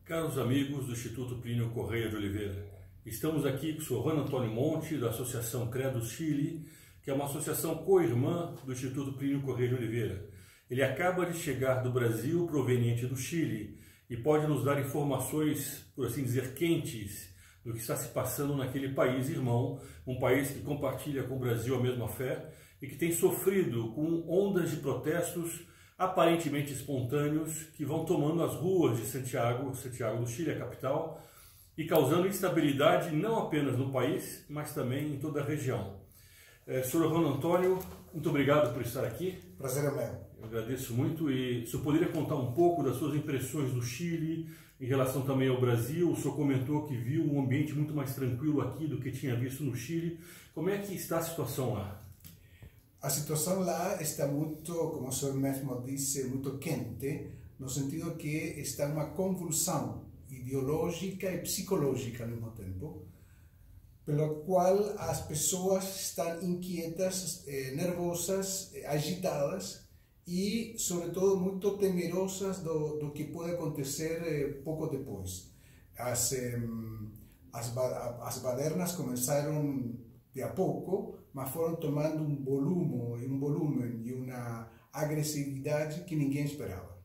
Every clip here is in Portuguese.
Caros amigos do Instituto Plínio Correia de Oliveira, estamos aqui com o Sr. Juan Antônio Monte, da Associação Credo Chile, que é uma associação co-irmã do Instituto Plínio Correia de Oliveira. Ele acaba de chegar do Brasil, proveniente do Chile, e pode nos dar informações, por assim dizer, quentes do que está se passando naquele país irmão, um país que compartilha com o Brasil a mesma fé e que tem sofrido com ondas de protestos aparentemente espontâneos que vão tomando as ruas de Santiago do Chile, a capital, e causando instabilidade não apenas no país, mas também em toda a região. Sr. Juan Antônio, muito obrigado por estar aqui. Prazer é meu. Eu agradeço muito e o senhor poderia contar um pouco das suas impressões do Chile, em relação também ao Brasil. O senhor comentou que viu um ambiente muito mais tranquilo aqui do que tinha visto no Chile. Como é que está a situação lá? A situação lá está muito, como o senhor mesmo disse, muito quente, no sentido que está uma convulsão ideológica e psicológica ao mesmo tempo, pelo qual as pessoas estão inquietas, nervosas, agitadas e, sobretudo, muito temerosas do que pode acontecer pouco depois. As badernas começaram de a pouco, mas foram tomando um volume e uma agressividade que ninguém esperava.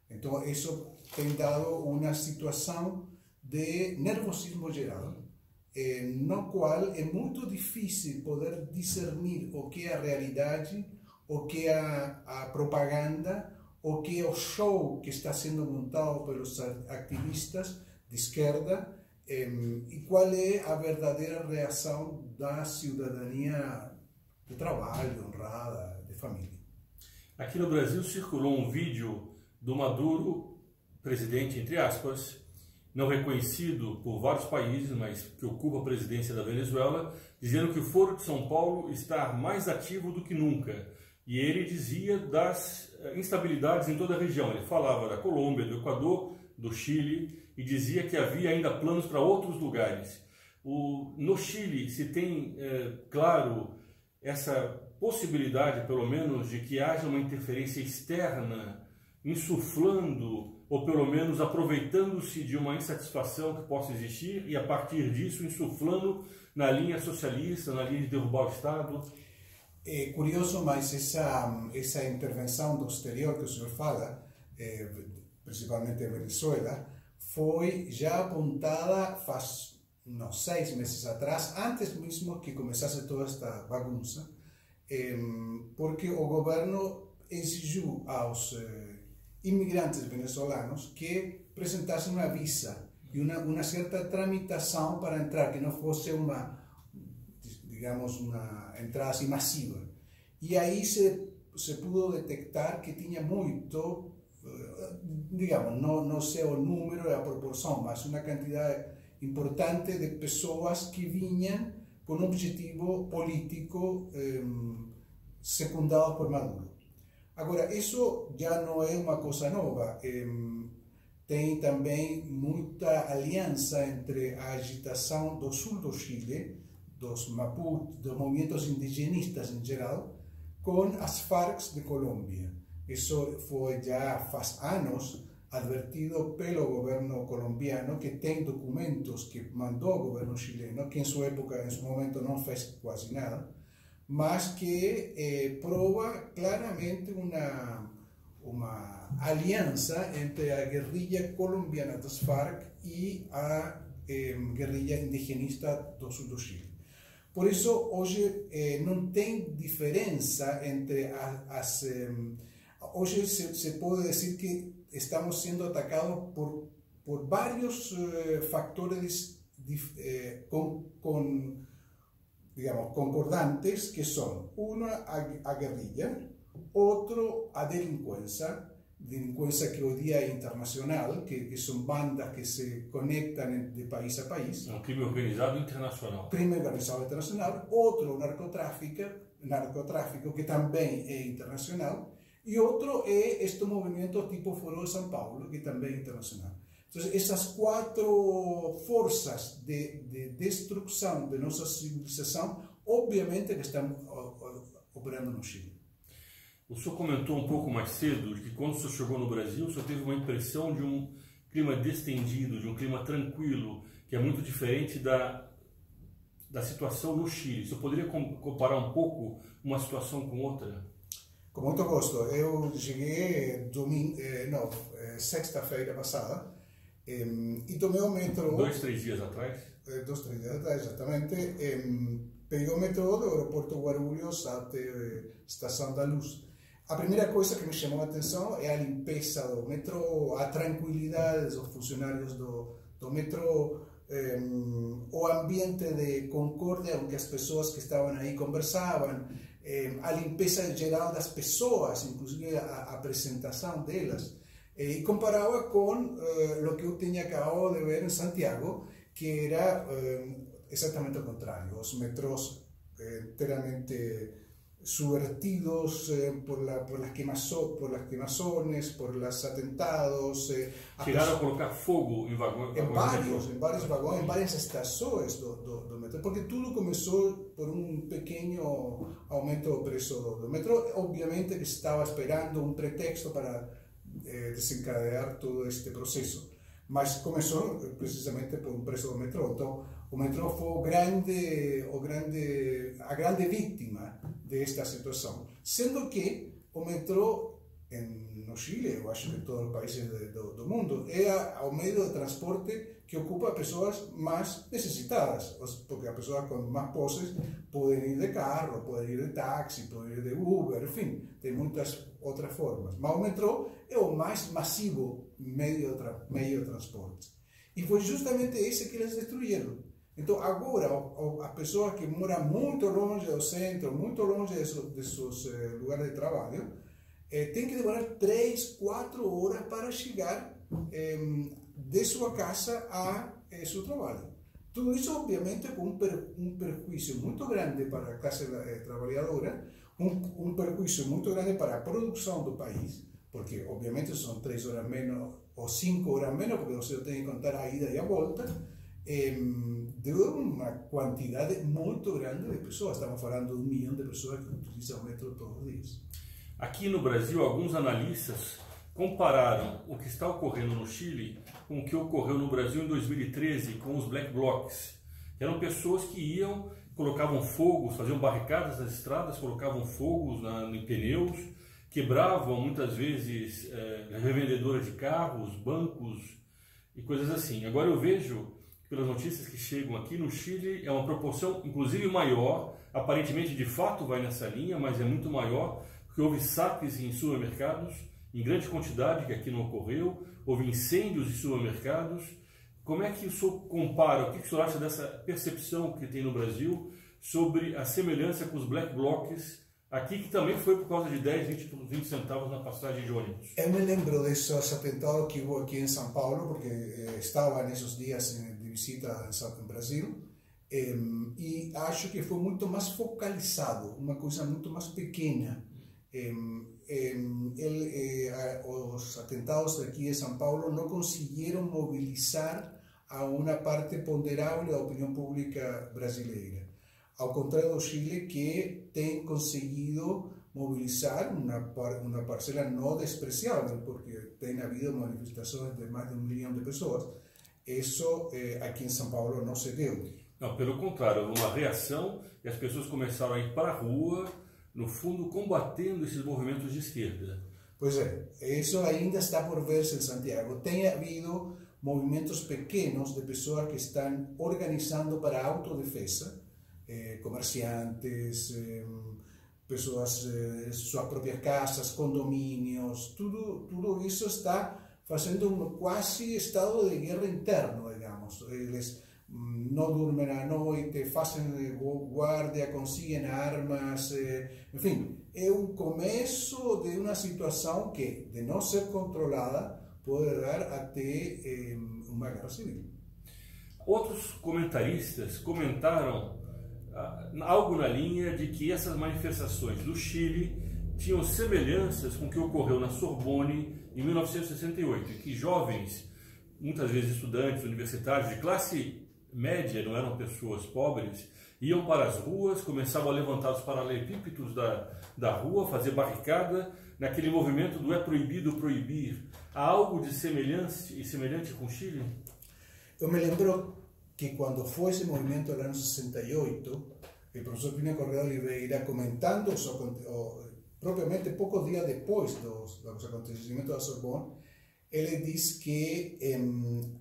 Então, isso tem dado uma situação de nervosismo geral, no qual é muito difícil poder discernir o que é a realidade, o que é a propaganda, o que é o show que está sendo montado pelos ativistas de esquerda, e qual é a verdadeira reação da cidadania de trabalho, honrada, de família. Aqui no Brasil circulou um vídeo do Maduro, presidente, entre aspas, não reconhecido por vários países, mas que ocupa a presidência da Venezuela, dizendo que o Foro de São Paulo está mais ativo do que nunca. E ele dizia das instabilidades em toda a região. Ele falava da Colômbia, do Equador, do Chile, e dizia que havia ainda planos para outros lugares. No Chile se tem, claro, essa possibilidade, pelo menos, de que haja uma interferência externa, insuflando, ou pelo menos aproveitando-se de uma insatisfação que possa existir, e a partir disso insuflando na linha socialista, na linha de derrubar o Estado. É curioso, mas essa intervenção do exterior que o senhor fala, principalmente a Venezuela, foi já apontada faz uns 6 meses atrás, antes mesmo que começasse toda esta bagunça, porque o governo exigiu aos imigrantes venezuelanos que apresentassem uma visa e uma certa tramitação para entrar, que não fosse digamos, uma entrada assim massiva. E aí se pudo detectar que tinha muito, digamos, não sei o número e a proporção, mas uma quantidade importante de pessoas que vinham com um objetivo político secundado por Maduro. Agora, isso já não é uma coisa nova. Tem também muita aliança entre a agitação do sul do Chile, dos Mapuche, dos movimentos indigenistas em geral, com as Farc de Colômbia. Isso foi já faz anos advertido pelo governo colombiano, que tem documentos que mandou o governo chileno, que em sua época, em seu momento, não fez quase nada, mas que prova claramente uma aliança entre a guerrilha colombiana das Farc e a guerrilha indigenista do sul do Chile. Por isso, hoje não tem diferença entre hoje se pode dizer que estamos sendo atacados por vários fatores digamos, concordantes, que são, a guerrilha, outro a delinquência que hoje dia é internacional, que são bandas que se conectam de país a país. Um crime organizado internacional. Crime organizado internacional. Outro, o narcotráfico, que também é internacional. E outro é este movimento tipo Foro de São Paulo, que também é internacional. Então, essas 4 forças de destruição de nossa civilização, obviamente que estão operando no Chile. O senhor comentou um pouco mais cedo de que quando o senhor chegou no Brasil, o senhor teve uma impressão de um clima distendido, de um clima tranquilo, que é muito diferente da situação no Chile. Você poderia comparar um pouco uma situação com outra? Com muito gosto. Eu cheguei sexta-feira passada e tomei o metrô. 2, 3 dias atrás? 2, 3 dias atrás, exatamente. Peguei o metrô do aeroporto Guarulhos até a Estação da Luz. A primeira coisa que me chamou a atenção é a limpeza do metrô, a tranquilidade dos funcionários do metrô, o ambiente de concórdia em que as pessoas que estavam aí conversavam, a limpeza geral das pessoas, inclusive a apresentação delas. E comparava com o que eu tinha acabado de ver em Santiago, que era exatamente o contrário. Os metrôs inteiramente subvertidos por las quemazones, por los atentados. Chegaram a colocar fogo em vagões? Em vários vagões, em várias estações do metrô, porque tudo começou por um pequeno aumento do preço do metrô. Obviamente que estava esperando um pretexto para desencadear todo este processo, mas começou precisamente por um preço do metrô. Então, o metrô foi a grande vítima desta situação. Sendo que o metrô no Chile, eu acho que em todos os países do mundo, é o meio de transporte que ocupa pessoas mais necessitadas, porque as pessoas com mais posses podem ir de carro, podem ir de táxi, podem ir de Uber, enfim, tem muitas outras formas. Mas o metrô é o mais massivo meio de transporte. E foi justamente esse que eles destruíram. Então, agora, as pessoas que moram muito longe do centro, muito longe de seus lugares de trabalho, têm que demorar 3, 4 horas para chegar de sua casa a seu trabalho. Tudo isso, obviamente, com um perjuízo muito grande para a classe trabalhadora, um perjuízo muito grande para a produção do país, porque, obviamente, são 3 horas menos ou 5 horas menos, porque você tem que contar a ida e a volta. De uma quantidade muito grande de pessoas. Estamos falando de 1 milhão de pessoas que utilizam o metrô todos os dias. Aqui no Brasil, alguns analistas compararam o que está ocorrendo no Chile com o que ocorreu no Brasil em 2013 com os Black Blocs. Eram pessoas que iam, colocavam fogos, faziam barricadas nas estradas, colocavam fogos em pneus, quebravam muitas vezes revendedoras de carros, bancos e coisas assim. Agora eu vejo, pelas notícias que chegam aqui no Chile, é uma proporção inclusive maior, aparentemente de fato vai nessa linha, mas é muito maior, porque houve saques em supermercados em grande quantidade, que aqui não ocorreu, houve incêndios em supermercados. Como é que o senhor compara, o que o senhor acha dessa percepção que tem no Brasil sobre a semelhança com os Black Blocs aqui, que também foi por causa de 10, 20 centavos na passagem de ônibus? Eu me lembro desses atentados que houve aqui em São Paulo, porque estava nesses dias de visita em Brasil, e acho que foi muito mais focalizado, uma coisa muito mais pequena. Os atentados aqui em São Paulo não conseguiram mobilizar a uma parte ponderável da opinião pública brasileira. Ao contrário do Chile, que tem conseguido movilizar uma parcela não despreciável, porque tem havido manifestações de mais de 1 milhão de pessoas. Isso aqui em São Paulo não se deu. Não, pelo contrário, houve uma reação e as pessoas começaram a ir para a rua, no fundo, combatendo esses movimentos de esquerda. Pois é, isso ainda está por ver-se em Santiago. Tem havido movimentos pequenos de pessoas que estão organizando para a autodefesa, comerciantes, pessoas de suas próprias casas, condomínios, tudo isso está fazendo um quase estado de guerra interno, digamos. Eles não dormem à noite, fazem guarda, conseguem armas, enfim, é um começo de uma situação que, de não ser controlada, pode dar até uma guerra civil. Outros comentaristas comentaram algo na linha de que essas manifestações do Chile tinham semelhanças com o que ocorreu na Sorbonne em 1968, que jovens, muitas vezes estudantes universitários de classe média, não eram pessoas pobres, iam para as ruas, começavam a levantar os paralelepípedos da rua, fazer barricada, naquele movimento do é proibido proibir. Há algo de semelhante com o Chile? Eu me lembro que quando foi esse movimento no ano 68, o professor Plínio Correa Oliveira, comentando propriamente poucos dias depois dos acontecimentos da Sorbonne, ele diz que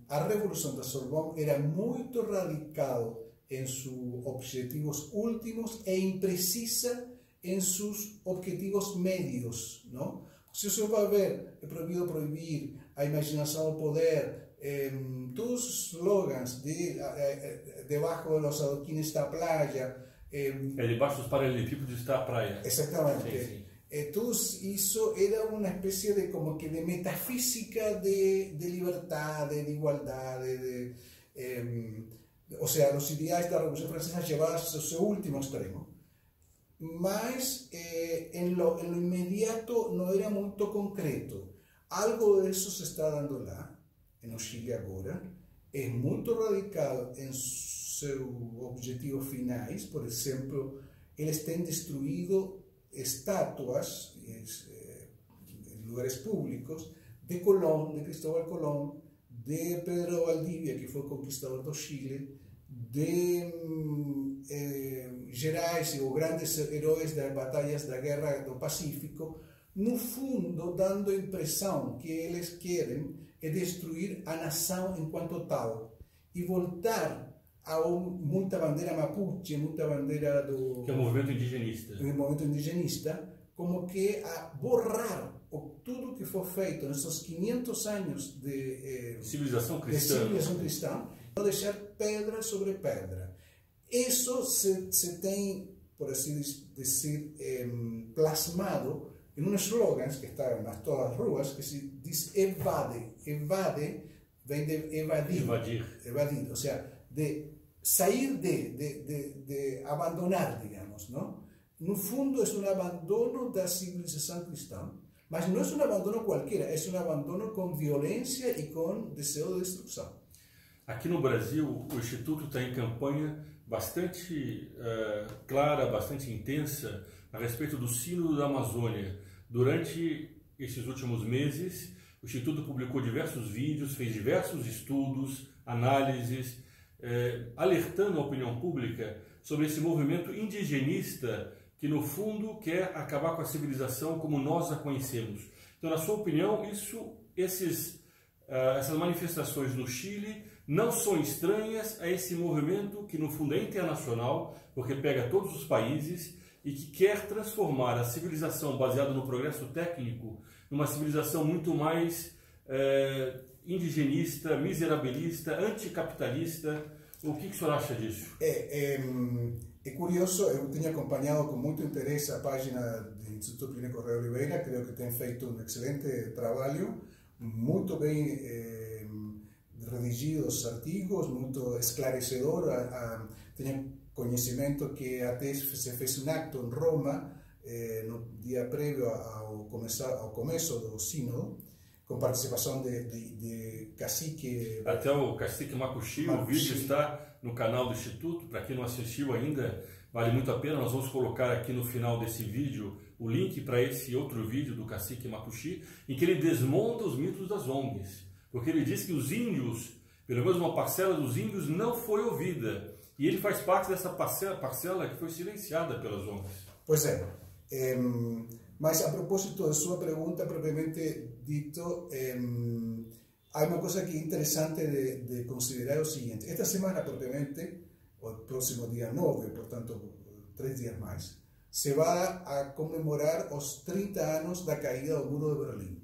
a Revolução da Sorbonne era muito radical em seus objetivos últimos e imprecisa em seus objetivos médios, não? Se você vai ver, é proibido proibir, a imaginação ao poder, todos os slogans de debaixo dos adoquines da praia. Debaixo dos paralelepípedos está a praia. Exatamente. Sim, sim. Tudo isso era uma espécie de como que de metafísica de liberdade, de igualdade, ou seja, os ideais da Revolução Francesa levados ao seu último extremo. Mas em lo imediato não era muito concreto. Algo disso se está dando lá, no Chile agora. É muito radical em seus objetivos finais. Por exemplo, eles têm destruído estátuas em lugares públicos de Colón, de Cristóbal Colón, de Pedro Valdivia, que foi conquistador do Chile, de gerais ou grandes heróis das batalhas da Guerra do Pacífico, no fundo dando a impressão que eles querem é destruir a nação enquanto tal e voltar a muita bandeira mapuche, muita bandeira do... Que é o movimento indigenista. O movimento indigenista, como que a borrar tudo que foi feito nesses 500 anos de civilização cristã, não deixar pedra sobre pedra. Isso se tem, por assim dizer, plasmado em uns slogans que estão nas todas as ruas, que se diz evade. Evade vem de evadir, ou seja, de sair de abandonar, digamos, não? No fundo, é um abandono da civilização cristã, mas não é um abandono qualquer, é um abandono com violência e com desejo de destruição. Aqui no Brasil, o Instituto está em campanha bastante clara, bastante intensa a respeito do Sínodo da Amazônia. Durante esses últimos meses, o Instituto publicou diversos vídeos, fez diversos estudos, análises, alertando a opinião pública sobre esse movimento indigenista que, no fundo, quer acabar com a civilização como nós a conhecemos. Então, na sua opinião, essas manifestações no Chile não são estranhas a esse movimento que, no fundo, é internacional, porque pega todos os países e que quer transformar a civilização baseada no progresso técnico numa civilização muito mais indigenista, miserabilista, anticapitalista. O que o senhor acha disso? É curioso, eu tenho acompanhado com muito interesse a página do Instituto Plínio Correa Oliveira, creio que tem feito um excelente trabalho, muito bem redigidos artigos, muito esclarecedor. Tenho conhecimento que até se fez um acto em Roma, no dia prévio ao começo do sínodo, com participação de cacique... Até o cacique Macuxi, o vídeo está no canal do Instituto, para quem não assistiu ainda, vale muito a pena. Nós vamos colocar aqui no final desse vídeo o link para esse outro vídeo do cacique Macuxi, em que ele desmonta os mitos das ONGs, porque ele diz que os índios, pelo menos uma parcela dos índios, não foi ouvida, e ele faz parte dessa parcela que foi silenciada pelas ONGs. Pois é. Mas a propósito da sua pergunta, propriamente dito, há uma coisa que é interessante de considerar o seguinte: esta semana, propriamente, o próximo dia 9, portanto, 3 dias mais, se vai a comemorar os 30 anos da caída do Muro de Berlim.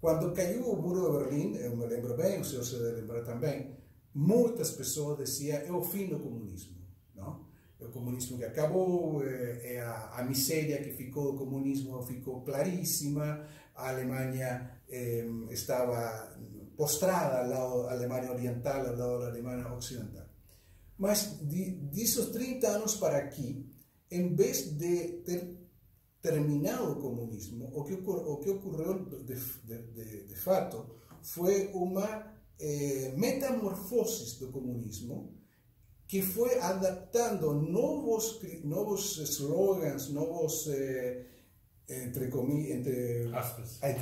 Quando caiu o Muro de Berlim, eu me lembro bem, o senhor se deve lembrar também, muitas pessoas diziam é o fim do comunismo, não? O comunismo que acabou, a miséria que ficou do comunismo ficou claríssima, a Alemanha estava postrada ao lado da Alemanha Oriental, ao lado da Alemanha Ocidental. Mas desses 30 anos para aqui, em vez de ter terminado o comunismo, o que ocorreu de fato foi uma metamorfose do comunismo, que foi adaptando novos slogans, novos, entre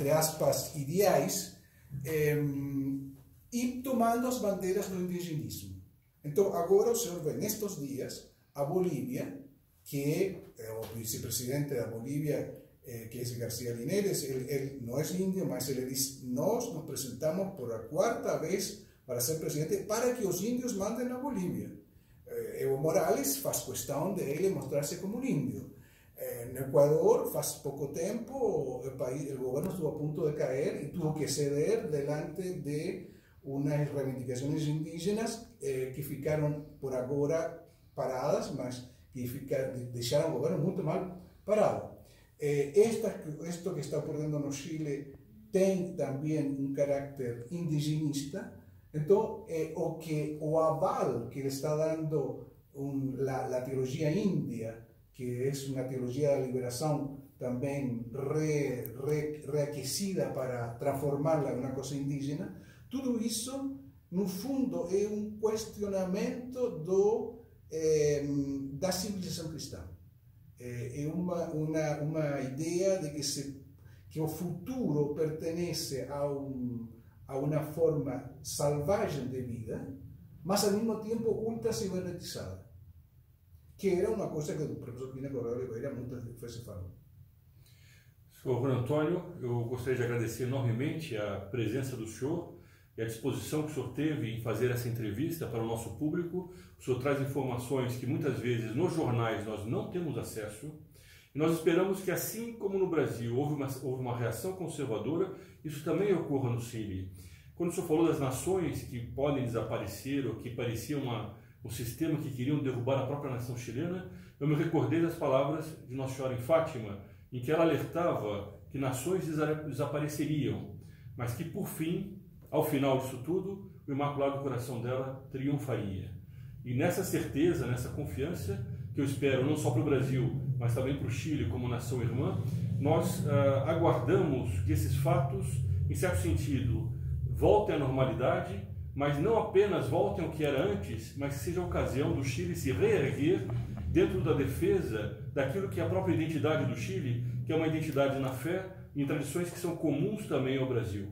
aspas, ideais, e tomando as bandeiras do indigenismo. Então, agora o senhor vê nestes dias a Bolívia, que o vice-presidente da Bolívia, que é García Linera, ele não é índio, mas ele diz: nós nos apresentamos por a quarta vez para ser presidente para que os índios mandem na Bolívia. Evo Morales faz questão de ele mostrar-se como um índio. No Equador, faz pouco tempo, o governo estuvo a ponto de cair e teve que ceder delante de umas reivindicações indígenas que ficaram por agora paradas, mas que deixaram o governo muito mal parado. Isto que está ocorrendo no Chile tem também um caráter indigenista. Então, o aval que ele está dando a teologia índia, que é uma teologia da liberação também reaquecida para transformá-la em uma coisa indígena, tudo isso, no fundo, é um questionamento da civilização cristã. É uma ideia de que o futuro pertence a uma forma selvagem de vida, mas ao mesmo tempo ultra cibernetizada, que era uma coisa que o professor Pina Correa Oliveira muitas vezes falou. Senhor Juan Antônio, eu gostaria de agradecer enormemente a presença do senhor e a disposição que o senhor teve em fazer essa entrevista para o nosso público. O senhor traz informações que muitas vezes nos jornais nós não temos acesso. E nós esperamos que, assim como no Brasil houve uma reação conservadora, isso também ocorra no Chile. Quando o senhor falou das nações que podem desaparecer ou que pareciam um sistema que queriam derrubar a própria nação chilena, eu me recordei das palavras de Nossa Senhora em Fátima, em que ela alertava que nações desapareceriam, mas que, por fim, ao final disso tudo, o Imaculado Coração dela triunfaria. E nessa certeza, nessa confiança, que eu espero não só para o Brasil, mas também para o Chile como nação irmã, nós aguardamos que esses fatos, em certo sentido, voltem à normalidade, mas não apenas voltem ao que era antes, mas que seja a ocasião do Chile se reerguer dentro da defesa daquilo que é a própria identidade do Chile, que é uma identidade na fé e em tradições que são comuns também ao Brasil.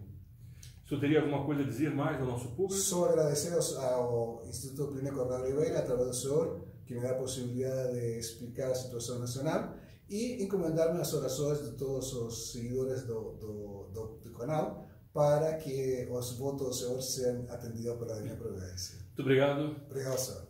O senhor teria alguma coisa a dizer mais ao nosso público? Só agradecer ao Instituto Pina Correa Oliveira, através do senhor, que me dá a possibilidade de explicar a situação nacional e encomendar-me as orações de todos os seguidores do canal para que os votos do senhor sejam atendidos pela Divina Providência. Muito obrigado. Obrigado, senhor.